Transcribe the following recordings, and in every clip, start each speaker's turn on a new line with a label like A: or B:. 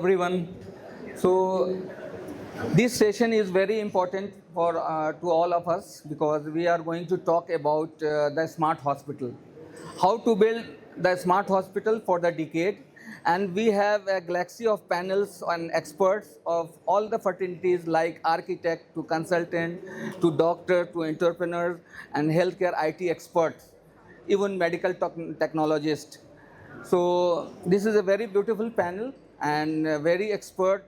A: everyone. So this session is very important for to all of us because we are going to talk about the smart hospital, how to build the smart hospital for the decade, and we have a galaxy of panels and experts of all the fraternities like architect to consultant to doctor to entrepreneurs and healthcare IT experts, even medical technologists. So this is a very beautiful panel and very expert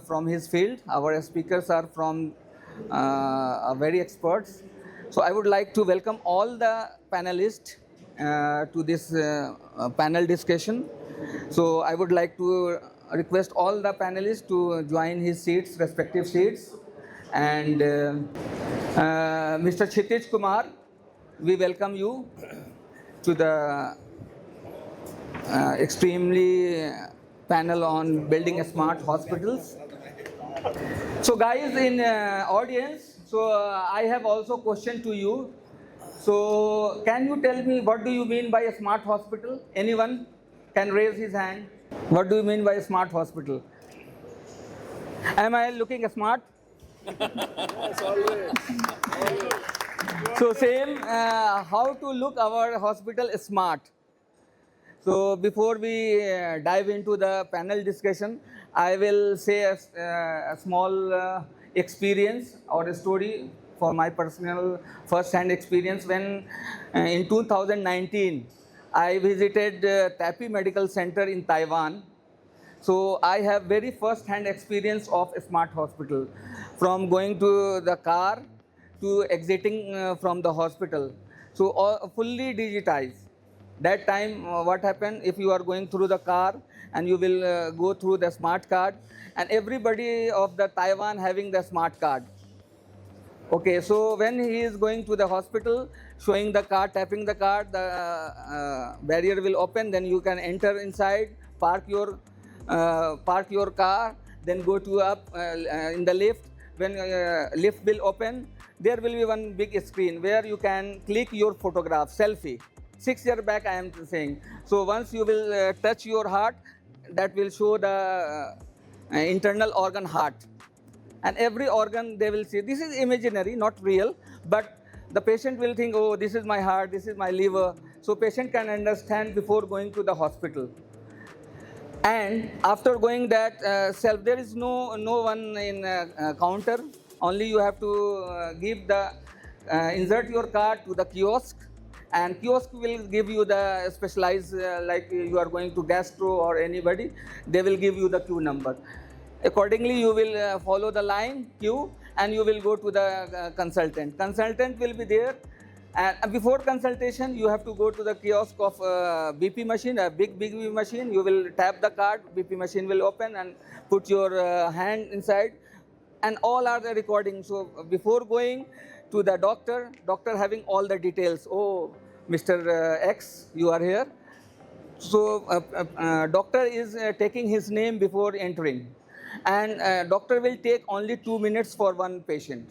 A: from his field. Our speakers are from very experts. So I would like to welcome all the panelists to this panel discussion. So I would like to request all the panelists to join his seats, respective seats. And Mr. Chhitiz Kumar, we welcome you to the extremely panel on building smart hospitals. So guys in audience, so I have also question to you. So can you tell me what do you mean by a smart hospital? Anyone can raise his hand. What do you mean by a smart hospital? Am I looking smart?
B: Yes, always.
A: So same, how to look our hospital smart. So before we dive into the panel discussion, I will say a small experience or a story for my personal first-hand experience when in 2019, I visited Tapi Medical Center in Taiwan. So I have very first-hand experience of a smart hospital, from going to the car to exiting from the hospital. So fully digitized. That time, what happened, if you are going through the car and you will go through the smart card, and everybody of the Taiwan having the smart card. Okay, so when he is going to the hospital, showing the card, tapping the card, the barrier will open, then you can enter inside, park your car, then go to up in the lift. When lift will open, there will be one big screen where you can click your photograph, selfie. 6 years back, I am saying. So once you will touch your heart, that will show the internal organ heart. And every organ they will see. This is imaginary, not real, but the patient will think, oh, this is my heart, this is my liver. So patient can understand before going to the hospital. And after going that self, there is no one in counter. Only you have to give the insert your card to the kiosk. And kiosk will give you the specialized, like you are going to gastro or anybody, they will give you the queue number. Accordingly, you will follow the line, queue, and you will go to the consultant. Consultant will be there. And before consultation, you have to go to the kiosk of BP machine, a big BP machine. You will tap the card, BP machine will open and put your hand inside. And all are the recording. So before going to the doctor having all the details. Oh, Mr. X, you are here. So doctor is taking his name before entering. And doctor will take only 2 minutes for one patient.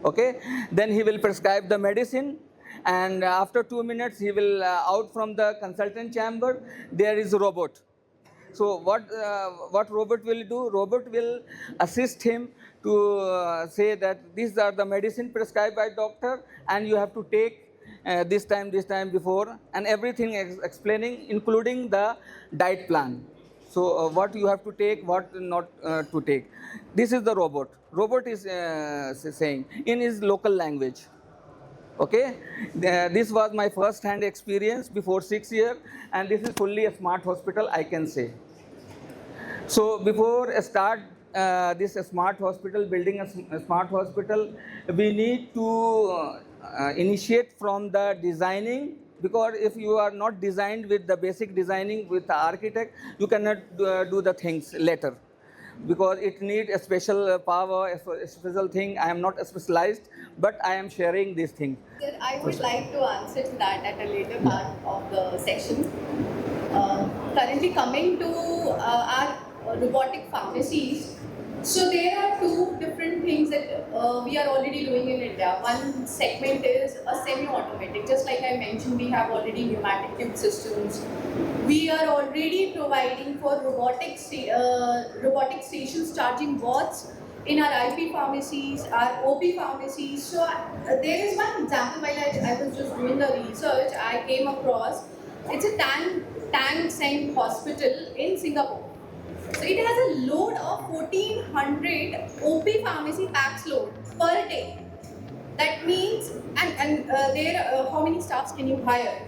A: Okay, then he will prescribe the medicine, and after 2 minutes he will out from the consultant chamber. There is a robot. So what robot will do? Robot will assist him to say that these are the medicine prescribed by doctor, and you have to take this time before, and everything explaining, including the diet plan. So what you have to take, what not to take. This is the robot. Robot is saying in his local language. Okay, this was my first-hand experience before 6 years, and this is fully a smart hospital, I can say. So before start this smart hospital, building a smart hospital, we need to initiate from the designing, because if you are not designed with the basic designing with the architect, you cannot do the things later, because it needs a special power, a special thing. I am not specialized, but I am sharing this thing.
C: Sir, I would like to answer to that at a later part of the session. Currently coming to our robotic pharmacies, so there are two different things that we are already doing in India. One segment is a semi-automatic. Just like I mentioned, we have already pneumatic tube systems. We are already providing for robotic stations charging bots in our IP pharmacies, our OP pharmacies. So there is one example while I was just doing the research, I came across. It's a Tang Seng hospital in Singapore. So it has a load of 1400 OP pharmacy packs load per day. That means, and there, how many staffs can you hire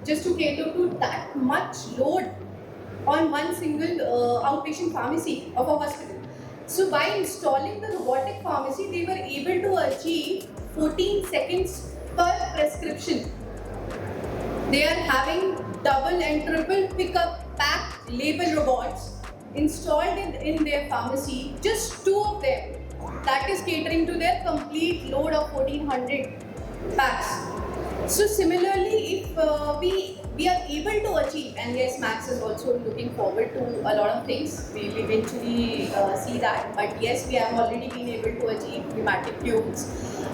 C: just to cater to that much load on one single outpatient pharmacy of a hospital? So by installing the robotic pharmacy, they were able to achieve 14 seconds per prescription. They are having double and triple pickup pack label robots installed in their pharmacy, just 2 of them. That is catering to their complete load of 1400 packs. So similarly, if we are able to achieve, and yes, Max is also looking forward to a lot of things. We will eventually see that. But yes, we have already been able to achieve pneumatic tubes.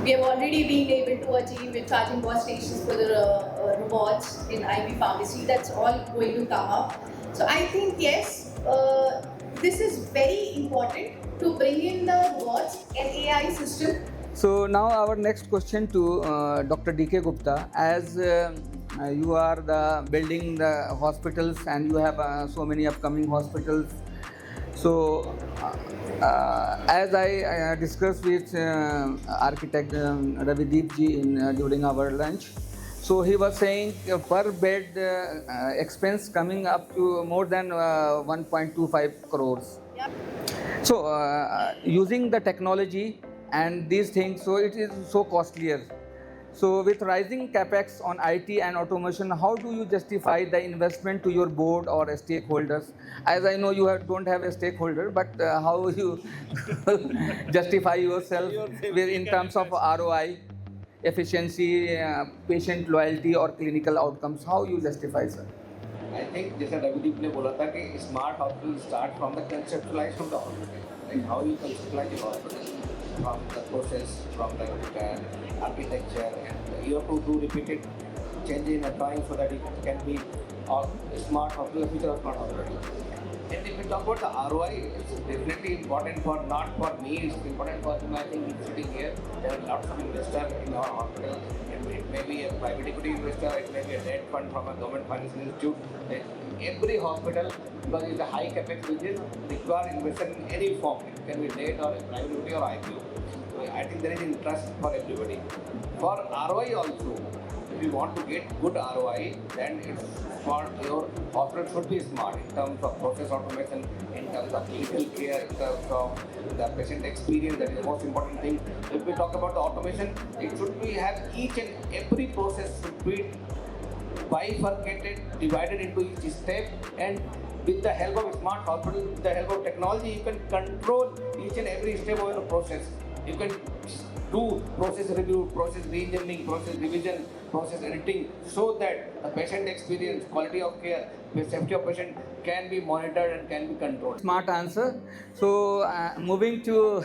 C: We have already been able to achieve with charging bus stations for the robots in IV pharmacy. That's all going to come up. So I think yes, this is very important to bring in the robots and AI system.
A: So now our next question to Dr. D.K. Gupta. As you are building the hospitals and you have so many upcoming hospitals. So as I discussed with architect Ravideep ji during our lunch, so he was saying per bed expense coming up to more than 1.25 crores.
C: Yep.
A: So using the technology and these things, so it is so costlier. So with rising capex on IT and automation, how do you justify the investment to your board or stakeholders? As I know you don't have a stakeholder, but how you justify yourself in terms of ROI, efficiency, patient loyalty or clinical outcomes? How you justify, sir?
B: I think जैसा रविदीप ने बोला था कि smart hospital start from the conceptualized of the hospital, like how you conceptualize the hospital, from the process, from the architecture, and you have to do repeated changes in the drawing so that it can be smart hospital, future of smart hospital. And if we talk about the ROI, it's definitely important for not for me, it's important for him. I think sitting here, there are lots of investors in our hospital. It may be a private equity investor, it may be a debt fund from a government financial institute. Every hospital, because it's a high capex business, require investment in any form. It can be debt or a private equity or IPO. So I think there is interest for everybody. For ROI also, if you want to get good ROI, then it's for your hospital should be smart in terms of process automation, in terms of clinical care, in terms of the patient experience. That is the most important thing. If we talk about the automation, it should be have each and every process should be bifurcated, divided into each step, and with the help of smart hospital, with the help of technology, you can control each and every step of the process. You can do process review, process re-engineering, process revision, process editing, so that the patient experience, quality of care, the safety of patient can be monitored and can be controlled.
A: Smart answer. So moving to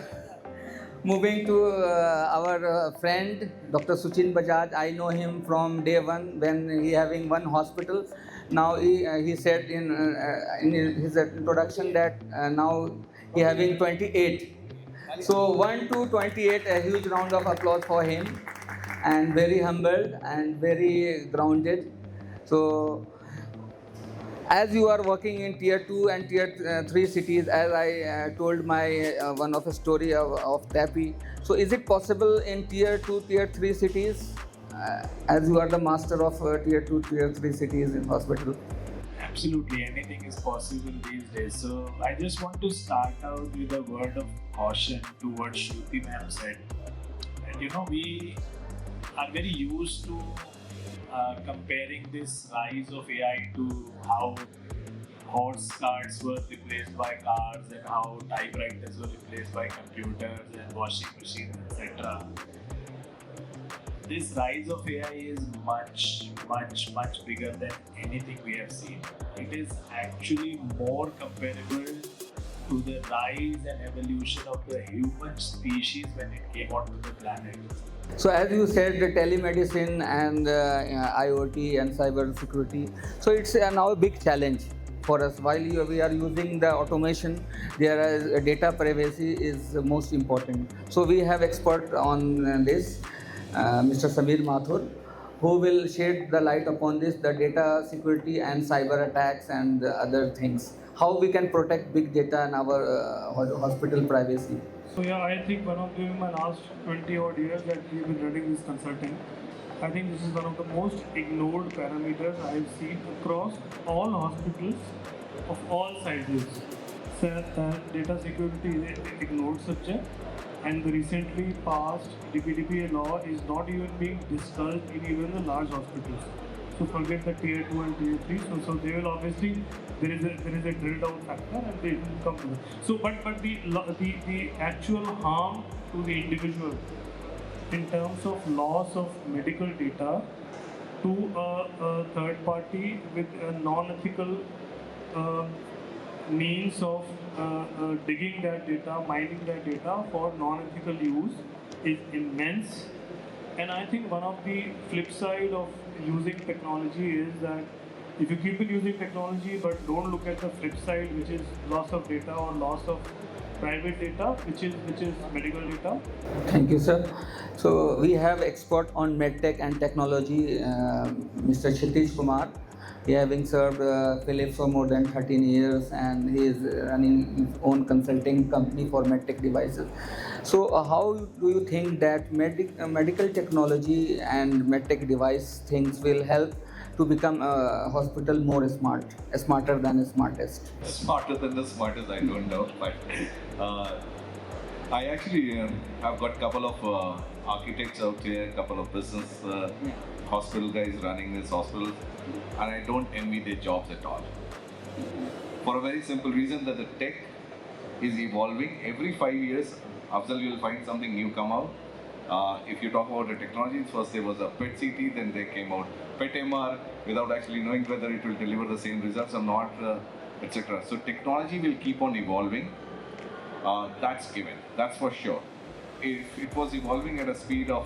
A: our friend Dr. Shuchin Bajaj. I know him from day one when he having one hospital. Now he said in his introduction that now he having 28. So 1 to 28, a huge round of applause for him, and very humbled and very grounded. So as you are working in tier 2 and tier 3 cities, as I told my one of a story of Tapi, so is it possible in tier 2, tier 3 cities, as you are the master of tier 2, tier 3 cities in hospital?
D: Absolutely, anything is possible these days. So I just want to start out with a word of caution to what Shruti ma'am said. And we are very used to comparing this rise of AI to how horse carts were replaced by cars and how typewriters were replaced by computers and washing machines, etc. This rise of AI is much bigger than anything we have seen. It is actually more comparable to the rise and evolution of the human species when it came onto the planet.
A: So as you said, the telemedicine and IoT and cyber security. So it's now a big challenge for us. While we are using the automation, there is data privacy is most important. So we have expert on this, Mr. Samir Mathur, who will shed the light upon this, the data security and cyber attacks and other things. How we can protect big data and our hospital privacy.
E: So yeah, I think one of my last 20 odd years that we've been running this consulting, I think this is one of the most ignored parameters I've seen across all hospitals of all sizes. So data security is an ignored subject, and the recently passed DPDPA law is not even being discussed in even the large hospitals. So forget the tier 2 and tier 3. So they will obviously, there is a drill down factor and they will come to it. So but the actual harm to the individual in terms of loss of medical data to a third party with a non-ethical means of digging that data, mining that data for non-ethical use is immense. And I think one of the flip side of using technology is that if you keep on using technology but don't look at the flip side, which is loss of data or loss of private data, which is medical data.
A: Thank you, sir. So we have expert on medtech and technology, Mr. Chhitiz Kumar. He having served Felix for more than 13 years, and he is running his own consulting company for medtech devices. So how do you think that medical technology and medtech device things will help to become a hospital more smarter than the smartest?
F: Smarter than the smartest, I don't know, but I actually have got a couple of architects out here, a couple of business hospital guys running this hospital, and I don't envy their jobs at all. For a very simple reason that the tech is evolving. Every 5 years, Afzal, you will find something new come out. If you talk about the technologies, first there was a PET CT, then there came out PET MR without actually knowing whether it will deliver the same results or not, etc. So technology will keep on evolving. That's given, that's for sure. If it was evolving at a speed of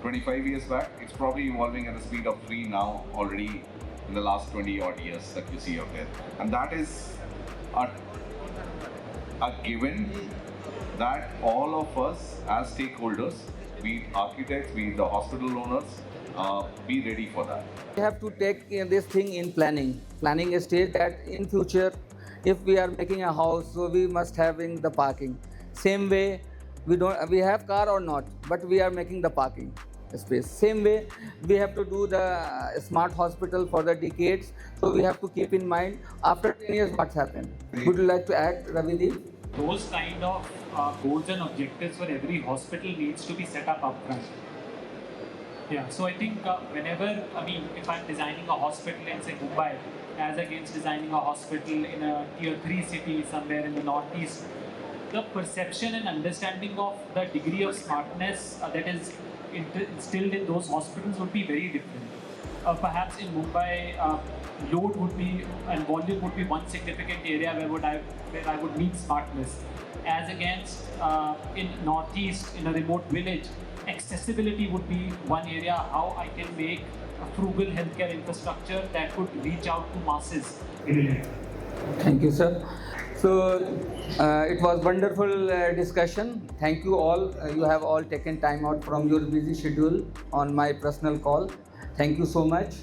F: 25 years back, it's probably evolving at a speed of 3 now already in the last 20 odd years that you see out there. And that is a given that all of us as stakeholders, be it architects, be it the hospital owners, be ready for that.
A: We have to take this thing in planning stage, that in future, if we are making a house, so we must having the parking. Same way, we have car or not, but we are making the parking space. Same way, we have to do the smart hospital for the decades. So we have to keep in mind after 10 years what's happened. Would you like to add, Ravideep?
E: Those kind of goals and objectives for every hospital needs to be set up upfront. Yeah, so I think if I'm designing a hospital in say Mumbai, as against designing a hospital in a tier 3 city somewhere in the northeast, the perception and understanding of the degree of smartness that is instilled in those hospitals would be very different. Perhaps in Mumbai, load would be and volume would be one significant area where I would need smartness. As against in northeast, in a remote village, accessibility would be one area. How I can make a frugal healthcare infrastructure that could reach out to masses.
A: Thank you, sir. So it was wonderful discussion. Thank you all. You have all taken time out from your busy schedule on my personal call. Thank you so much.